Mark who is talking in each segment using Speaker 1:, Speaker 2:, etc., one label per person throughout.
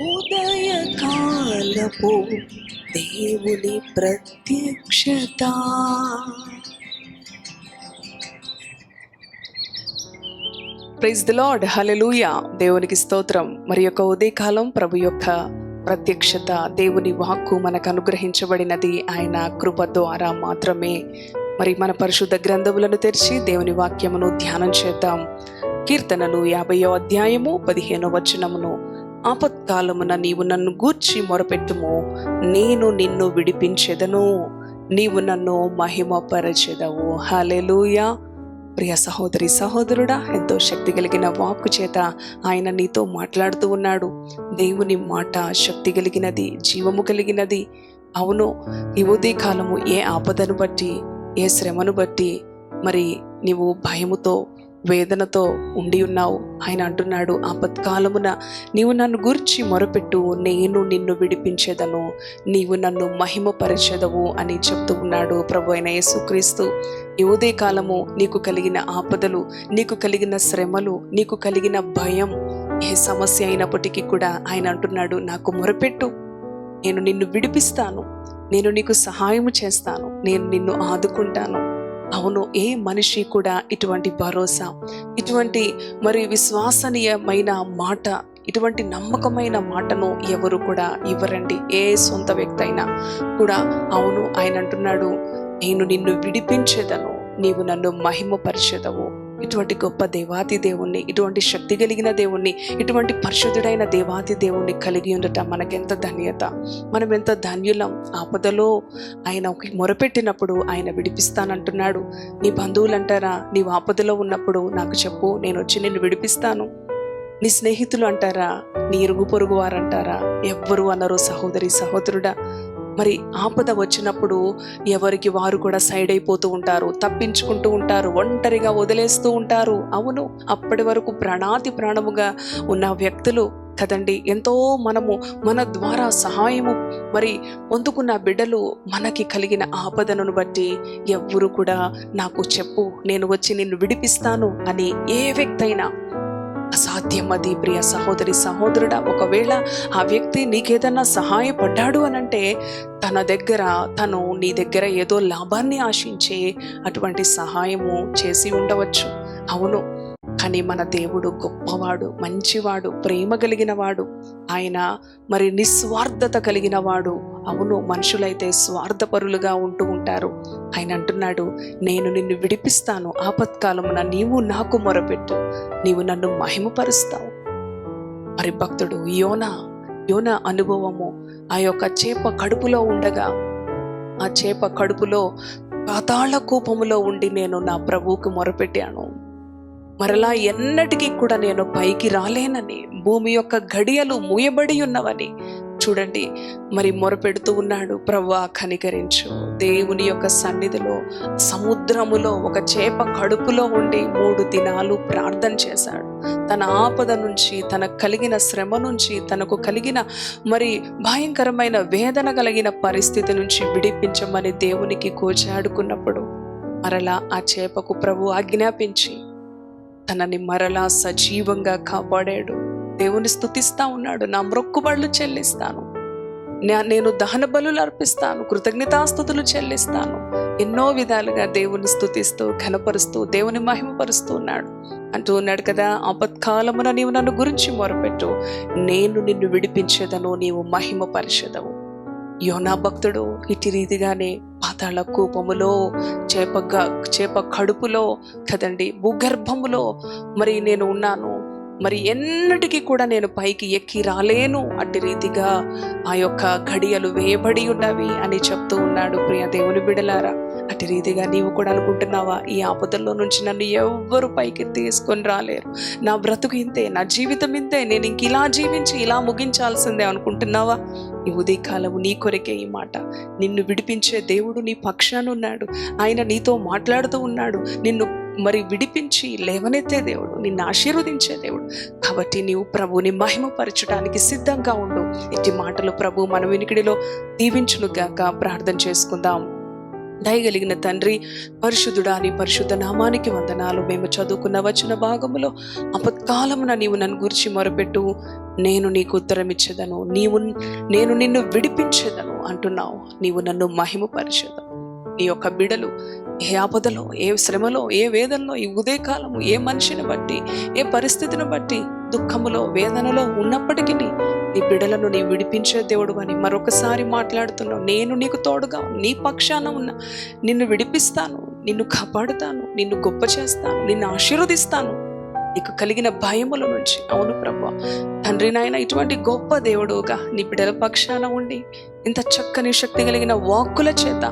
Speaker 1: ఉదయకాలపు దేవుని ప్రత్యక్షత. ప్రైజ్ ది లార్డ్, హల్లెలూయా. దేవునికి స్తోత్రం. మరి యొక్క ఉదయకాలం ప్రభు యొక్క ప్రత్యక్షత, దేవుని వాక్కు మనకు అనుగ్రహించబడినది ఆయన కృప ద్వారా మాత్రమే. మరి మన పరిశుద్ధ గ్రంథములను తెరిచి దేవుని వాక్యమును ధ్యానం చేద్దాం. కీర్తనలు 50వ అధ్యాయము 15వ వచనమును, ఆపత్కాలమున నీవు నన్ను గూర్చి మొరపెట్టుము, నేను నిన్ను విడిపించెదను, నీవు నన్ను మహిమపరచెదవు. హల్లెలూయా. ప్రియ సహోదరి సహోదరుడా, ఎంతో శక్తి కలిగిన వాక్కు చేత ఆయన నీతో మాట్లాడుతూ ఉన్నాడు. దేవుని మాట శక్తి కలిగినది, జీవము కలిగినది. అవును, ఈ ఉదయకాలము ఏ ఆపదను బట్టి, ఏ శ్రమను బట్టి మరి నీవు భయముతో వేదనతో ఉండి ఉన్నావు. ఆయన అంటున్నాడు, ఆపత్కాలమున నీవు నన్ను గురించి మొరపెట్టు, నేను నిన్ను విడిపించేదను, నీవు నన్ను మహిమపరచెదవు అని చెప్తూ ఉన్నాడు ప్రభు అయిన యేసుక్రీస్తు. ఈ ఉదయకాలము నీకు కలిగిన ఆపదలు, నీకు కలిగిన శ్రమలు, నీకు కలిగిన భయం, ఏ సమస్య అయినప్పటికీ కూడా ఆయన అంటున్నాడు, నాకు మొరపెట్టు, నేను నిన్ను విడిపిస్తాను, నేను నీకు సహాయము చేస్తాను, నేను నిన్ను ఆదుకుంటాను. అవును, ఏ మనిషి కూడా ఇటువంటి భరోసా, ఇటువంటి మరి విశ్వసనీయమైన మాట, ఇటువంటి నమ్మకమైన మాటను ఎవరు కూడా ఇవ్వరండి, ఏ సొంత వ్యక్తి అయినా కూడా. అవును, ఆయన అంటున్నాడు, నేను నిన్ను విడిపించేదను, నీవు నన్ను మహిమపరిచెదవు. ఇటువంటి గొప్ప దేవాతి దేవుణ్ణి, ఇటువంటి శక్తి కలిగిన దేవుణ్ణి, ఇటువంటి పరిశుద్ధుడైన దేవాతి దేవుణ్ణి కలిగి ఉండటం మనకెంత ధన్యత, మనం ఎంత ధన్యులం. ఆపదలో ఆయన మొరపెట్టినప్పుడు ఆయన విడిపిస్తానంటున్నాడు. నీ బంధువులు అంటారా, నీవు ఆపదలో ఉన్నప్పుడు నాకు చెప్పు, నేను వచ్చి నిన్ను విడిపిస్తాను. నీ స్నేహితులు అంటారా, నీ ఇరుగు పొరుగు వారు అంటారా, ఎవ్వరు అనరు సహోదరి సహోదరుడా. మరి ఆపద వచ్చినప్పుడు ఎవరికి వారు కూడా సైడ్ అయిపోతూ ఉంటారు, తప్పించుకుంటూ ఉంటారు, ఒంటరిగా వదిలేస్తూ ఉంటారు. అవును, అప్పటి వరకు ప్రాణాతి ప్రాణముగా ఉన్న వ్యక్తులు కదండి, ఎంతో మనము మన ద్వారా సహాయము మరి పొందుకున్న బిడ్డలు మనకి కలిగిన ఆపదను బట్టి ఎవ్వరు కూడా నాకు చెప్పు, నేను వచ్చి నిన్ను విడిపిస్తాను అని ఏ వ్యక్తి అయినా అసాధ్యం. అది ప్రియ సహోదరి సహోదరుడా, ఒకవేళ ఆ వ్యక్తి నీకేదన్నా సహాయపడ్డాడు అనంటే తను నీ దగ్గర ఏదో లాభాన్ని ఆశించే అటువంటి సహాయము చేసి ఉండవచ్చు. అవును, కానీ మన దేవుడు గొప్పవాడు, మంచివాడు, ప్రేమ కలిగిన వాడు. ఆయన మరి నిస్వార్థత కలిగిన వాడు. అవును, మనుషులైతే స్వార్థపరులుగా ఉంటూ ఉంటారు. ఆయన అంటున్నాడు, నేను నిన్ను విడిపిస్తాను, ఆపత్కాలమున నీవు నాకు మొరపెట్టు, నీవు నన్ను మహిమపరుస్తావు. మరి భక్తుడు యోనా అనుభవము, ఆ యొక్క చేప కడుపులో ఉండగా, ఆ చేప కడుపులో పాతాళ కూపములో ఉండి నేను నా ప్రభువుకు మొరపెట్టాను, మరలా ఎన్నటికీ కూడా నేను పైకి రాలేనని, భూమి యొక్క గడియలు మూయబడి ఉన్నవని చూడండి మరి మొరపెడుతూ ఉన్నాడు. ప్రభువా కనికరించు. దేవుని యొక్క సన్నిధిలో సముద్రములో ఒక చేప కడుపులో ఉండి 3 దినాలు ప్రార్థన చేశాడు. తన ఆపద నుంచి, తనకు కలిగిన శ్రమ నుంచి, తనకు కలిగిన మరి భయంకరమైన వేదన కలిగిన పరిస్థితి నుంచి విడిపించమని దేవునికి కోచాడుకున్నప్పుడు మరలా ఆ చేపకు ప్రభు ఆజ్ఞాపించి తనని మరలా సజీవంగా కాపాడాడు. దేవుని స్తుతిస్తా ఉన్నాడు, నా మ్రొక్కుబడులు చెల్లిస్తాను, నేను దహన బలులు అర్పిస్తాను, కృతజ్ఞతాస్తుతులు చెల్లిస్తాను. ఎన్నో విధాలుగా దేవుని స్తుతిస్తూ ఘనపరుస్తూ దేవుని మహిమపరుస్తూ అంటూ ఉన్నాడు కదా, ఆపత్కాలమున నీవు నన్ను గురించి మొరపెట్టు, నేను నిన్ను విడిపించేదను, నీవు మహిమపరిచెదవు. యోనా భక్తుడు ఇటు రీతిగానే పాతాళ కూపములో, చేప కడుపులో కదండి, భూగర్భములో మరి నేను ఉన్నాను, మరి ఎన్నటికీ కూడా నేను పైకి ఎక్కి రాలేను, అట్టి రీతిగా ఆ యొక్క ఘడియలు వేయబడి ఉన్నవి అని చెప్తూ ఉన్నాడు. ప్రియ దేవుని బిడలారా, అట్టి రీతిగా నీవు కూడా అనుకుంటున్నావా, ఈ ఆపదల్లో నుంచి నన్ను ఎవ్వరు పైకి తీసుకొని రాలేరు, నా బ్రతుకు ఇంతే, నా జీవితం ఇంతే, నేను ఇంక ఇలా జీవించి ఇలా ముగించాల్సిందే అనుకుంటున్నావా? ఈ ఉదయకాలము నీ కొరకే ఈ మాట. నిన్ను విడిపించే దేవుడు నీ పక్షాన ఉన్నాడు. ఆయన నీతో మాట్లాడుతూ ఉన్నాడు. నిన్ను మరి విడిపించి లేవనెత్తే దేవుడు, నిన్ను ఆశీర్వదించే దేవుడు. కాబట్టి నీవు ప్రభుని మహిమపరచడానికి సిద్ధంగా ఉండు. ఇట్టి మాటలు ప్రభు మన వినికిడిలో దీవించునుగాక. ప్రార్థన చేసుకుందాం. దయగలిగిన తండ్రి, పరిశుద్ధుడా నీ పరిశుద్ధ నామానికి వందనాలు. మేము చదువుకున్న వచన భాగములో అపత్కాలమున నీవు నన్ను గురించి మొరపెట్టు, నేను నీకు ఉత్తరం ఇచ్చేదను, నేను నిన్ను విడిపించేదను అంటున్నావు. నీవు నన్ను మహిమపరిచేదను. నీ యొక్క బిడలు ఏ ఆపదలో, ఏ శ్రమలో, ఏ వేదనలో, ఈ ఉదయకాలము ఏ మనిషిని బట్టి, ఏ పరిస్థితిని బట్టి, దుఃఖములో, వేదనలో ఉన్నప్పటికీ నీ బిడలను నీ విడిపించే దేవుడు అని మరొకసారి మాట్లాడుతున్నావు. నేను నీకు తోడుగా నీ పక్షాన ఉన్న నిన్ను విడిపిస్తాను, నిన్ను కాపాడుతాను, నిన్ను గొప్ప చేస్తాను, నిన్ను ఆశీర్వదిస్తాను నీకు కలిగిన భయముల నుంచి. అవును ప్రభువా, తండ్రి నాయన, ఇటువంటి గొప్ప దేవుడుగా నీ బిడల పక్షాన ఉండి ఇంత చక్కని శక్తి కలిగిన వాక్కుల చేత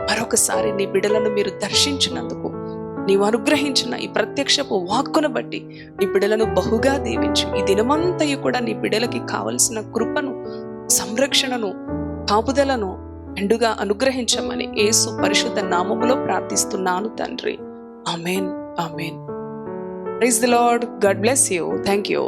Speaker 1: మరొకసారి నీ బిడలను మీరు దర్శించినందుకు, నీవు అనుగ్రహించిన ఈ ప్రత్యక్షపు వాక్కును బట్టి నీ బిడలను బహుగా దీవించు. ఈ దినమంతయు కూడా నీ బిడలకి కావలసిన కృపను, సంరక్షణను, కాపుదలను ఎండుగా అనుగ్రహించమని యేసు పరిశుద్ధ నామములో ప్రార్థిస్తున్నాను తండ్రి. Amen, amen. Praise the Lord. God bless you. Thank you.